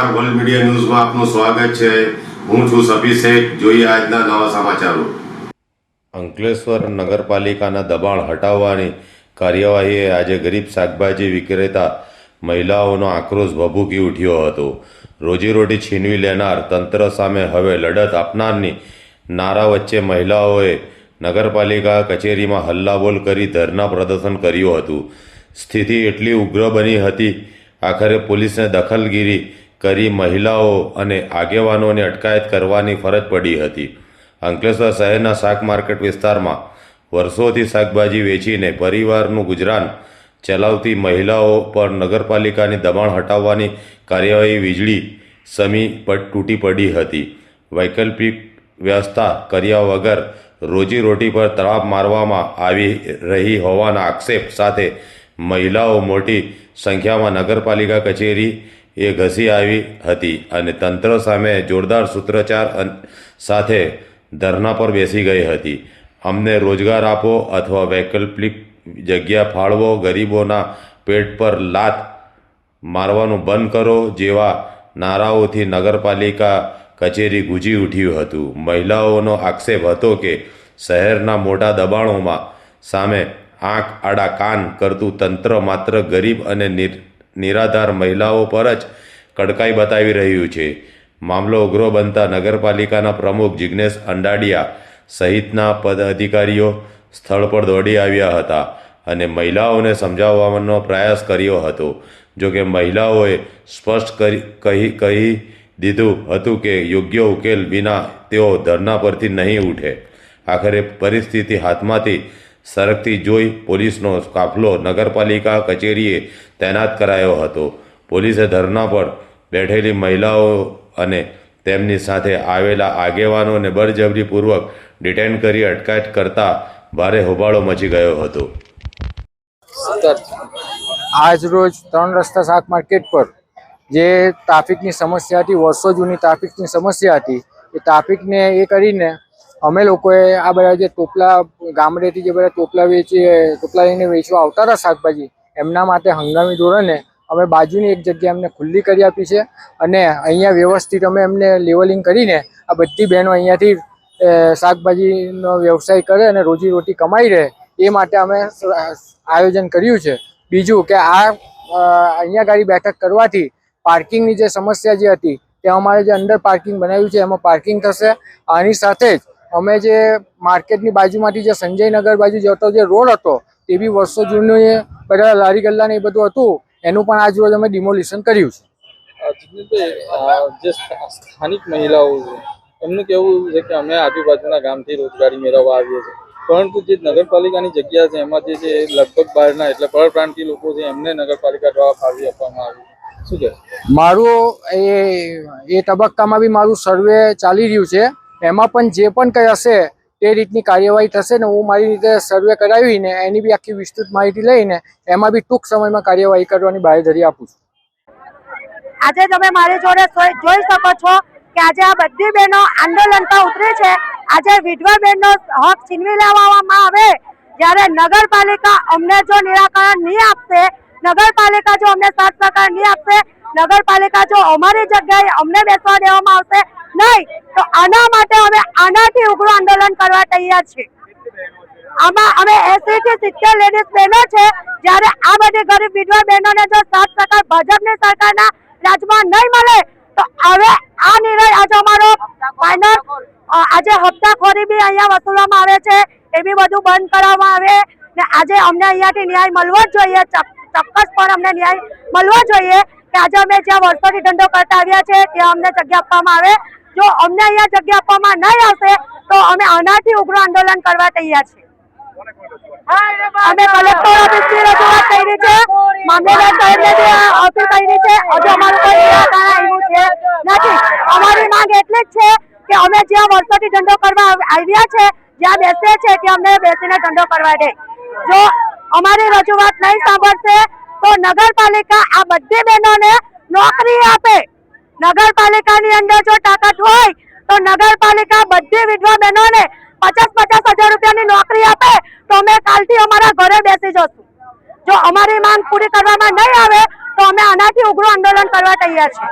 નમસ્કાર, world media ન્યૂઝમાં આપનું સ્વાગત છે। હું છું સભી શેખ। જોઈએ આજના નવા સમાચારો। અંકલેશ્વર નગરપાલિકાના દબાણ હટાવવાની કાર્યવાહીએ આજે ગરીબ શાકભાજી વિક્રેતા મહિલાઓનો આક્રોશ ભભૂકી ઉઠ્યો હતો। રોજીરોટી છીનવી લેનાર તંત્ર સામે હવે લડત આપનારની નારા વચ્ચે મહિલાઓએ નગરપાલિકા કચેરીમાં હલ્લાબોલ કરી ધરના પ્રદર્શન કર્યું હતું। સ્થિતિ એટલી ઉગ્ર બની હતી, આખરે પોલીસને દખલગીરી કરી મહિલાઓ અને આગેવાનોની અટકાયત કરવાની ફરજ પડી હતી। અંકલેશ્વર શહેરના શાક માર્કેટ વિસ્તારમાં વર્ષોથી શાકભાજી વેચીને પરિવારનું ગુજરાન ચલાવતી મહિલાઓ પર નગરપાલિકાની દબાણ હટાવવાની કાર્યવાહી વીજળી સમી તૂટી પડી હતી। વૈકલ્પિક વ્યવસ્થા કર્યા વગર રોજીરોટી પર તડાપ મારવામાં આવી રહી હોવાના આક્ષેપ સાથે મહિલાઓ મોટી સંખ્યામાં નગરપાલિકા કચેરીએ ઘસી આવી હતી અને તંત્ર સામે જોરદાર સૂત્રોચ્ચાર સાથે ધરના પર બેસી ગઈ હતી। અમને રોજગાર આપો અથવા વૈકલ્પિક જગ્યા ફાળવો, ગરીબોના પેટ પર લાત મારવાનું બંધ કરો જેવા નારાઓથી નગરપાલિકા કચેરી ગુંજી ઉઠ્યું હતું। મહિલાઓનો આક્ષેપ હતો કે શહેરના મોટા દબાણોમાં સામે આંખ આડા કાન કરતું તંત્ર માત્ર ગરીબ અને નિરાધાર મહિલાઓ પર જ કડકાઈ બતાવી રહ્યું છે। મામલો ઉગ્ર બનતા નગરપાલિકાના પ્રમુખ જિગ્નેશ અંડાડિયા સહિતના પદાધિકારીઓ સ્થળ પર દોડી આવ્યા હતા અને મહિલાઓને સમજાવવાનો પ્રયાસ કર્યો હતો। જોકે મહિલાઓએ સ્પષ્ટ કહી દીધું હતું કે યોગ્ય ઉકેલ વિના તેઓ ધરના પરથી નહીં ઉઠે। આખરે પરિસ્થિતિ હાથમાંથી સરકતી જોઈ પોલીસનો કાફલો નગરપાલિકા કચેરીએ તૈનાત કરાયો હતો। પોલીસે ધરના પર બેઠેલી મહિલાઓ અને તેમની સાથે આવેલા આગેવાનોને બળજબરીપૂર્વક ડિટેન કરી અટકાયત કરતા ભારે હોબાળો મચી ગયો હતો। આજ રોજ 3 રસ્તા શાક માર્કેટ પર જે ટ્રાફિકની સમસ્યા હતી, વર્ષો જૂની ટ્રાફિકની સમસ્યા હતી, એ ટ્રાફિકને એ કરીને અમે લોકોએ આ બધા જે ટોપલા ગામડેથી જે બધા ટોપલા લઈને વેચવા આવતા હતા શાકભાજી, એમના માટે હંગામી ધોરણે અમે બાજુની એક જગ્યા એમને ખુલ્લી કરી આપી છે અને અહીંયા વ્યવસ્થિત અમે એમને લેવલિંગ કરીને આ બધી બહેનો અહીંયાથી શાકભાજીનો વ્યવસાય કરે અને રોજીરોટી કમાઈ રહે એ માટે અમે આયોજન કર્યું છે। બીજું કે અહીંયા ગાડી બેઠક કરવાથી પાર્કિંગની જે સમસ્યા જે હતી તે અમારે જે અંદર પાર્કિંગ બનાવ્યું છે એમાં પાર્કિંગ થશે। આની સાથે જ અમે જે માર્કેટની બાજુમાંથી જે સંજયનગર બાજુ જતો જે રોડ હતો તે બી વર્ષો જૂનું બધા લારી ગલ્લા ને એ બધું હતું, એનું પણ આજ રોજ અમે ડિમોલિશન કર્યું છે। જે સ્થાનિક મહિલાઓ છે એમનું કેવું છે કે અમે આજુબાજુના ગામથી રોજગારી મેળવવા આવીએ છીએ, પરંતુ જે નગરપાલિકાની જગ્યા છે એમાં જે લગભગ બહારના એટલે પરપ્રાંતીય લોકો છે એમને નગરપાલિકા દ્વારા ફાળવી આપવામાં આવી, શું કહે? મારું એ તબક્કામાં બી મારું સર્વે ચાલી રહ્યું છે, એમાં પણ જે પણ કંઈ હશે તે રીતની કાર્યવાહી થશે ને હું મારી રીતે સર્વે કરાવીને એની બી આખી વિસ્તૃત માહિતી લઈને એમાં બી ટૂંક સમયમાં કાર્યવાહી કરવાની બાંહેધરી આપું છું। આજે તમે મારી જોડે જોઈ શકો છો કે આજે આ બધી બહેનો આંદોલન પર ઉતરી છે। આજે વિધવા બહેનનો હક છીનવી લેવામાં આવે જ્યારે નગરપાલિકા અમને જો નિરાકરણ નહીં આપશે, નગરપાલિકા જો અમને સાથ સહકાર નહીં આપશે, નગરપાલિકા જો અમારી જગ્યાએ અમને બેસવા દેવામાં આવશે નહીં, તો આના માટે અમે આનાથી ઉગ્ર આંદોલન કરવા તૈયાર છીએ। આમાં અમે 80 થી 70 લેડીઝ બહેનો છે, જ્યારે આ બધી ગરીબ વિધવા બહેનોને જો સાથ સહકાર ભાજપની સરકારના રાજમાં નહીં મળે તો હવે આ નિર્ણય આજે અમારો ફાઇનલ, આજે હપ્તાખોરી બી અહીંયા વસૂલવામાં આવે છે એ બી બધું બંધ કરવામાં આવે ને આજે અમને અહીંયાથી ન્યાય મળવો જ જોઈએ, ચોક્કસ પણ અમને ન્યાય મળવો જોઈએ કે આજે અમે જ્યાં વર્ષોથી ધંધો કરતા આવ્યા છે ત્યાં અમને જગ્યા આપવામાં આવે। જો અમને અહીંયા જગ્યા આપવામાં નહીં આવશે તો અમે આનાથી ઉગ્ર આંદોલન કરવા તૈયાર છીએ। અમે કલેક્ટર ઓફિસની રજૂઆત કરી છે, મામલેદાર સાહેબને અપીલ કરી છે, હજુ અમારું કોઈ નિરાકરણ આવ્યું છે નથી। અમારી માંગ એટલી જ છે કે અમે જ્યાં વર્ષોથી ધંધો કરવા આવ્યા છે, જ્યાં બેસીએ છીએ ત્યાં અમને બેસીને ધંધો કરવા દે। જો અમારી રજૂઆત નહીં સાંભળશે તો નગરપાલિકા આ બધી બહેનોને નોકરી આપે। નગરપાલિકાની અંદર જો તાકાત હોય તો નગરપાલિકા બધી વિધવા બહેનોને 50,000 રૂપિયાની નોકરી આપે તો અમે કાલથી અમારા ઘરે બેસી જશું। જો અમારી માંગ પૂરી કરવામાં નહીં આવે તો અમે આનાથી ઉગ્ર આંદોલન કરવા તૈયાર છીએ।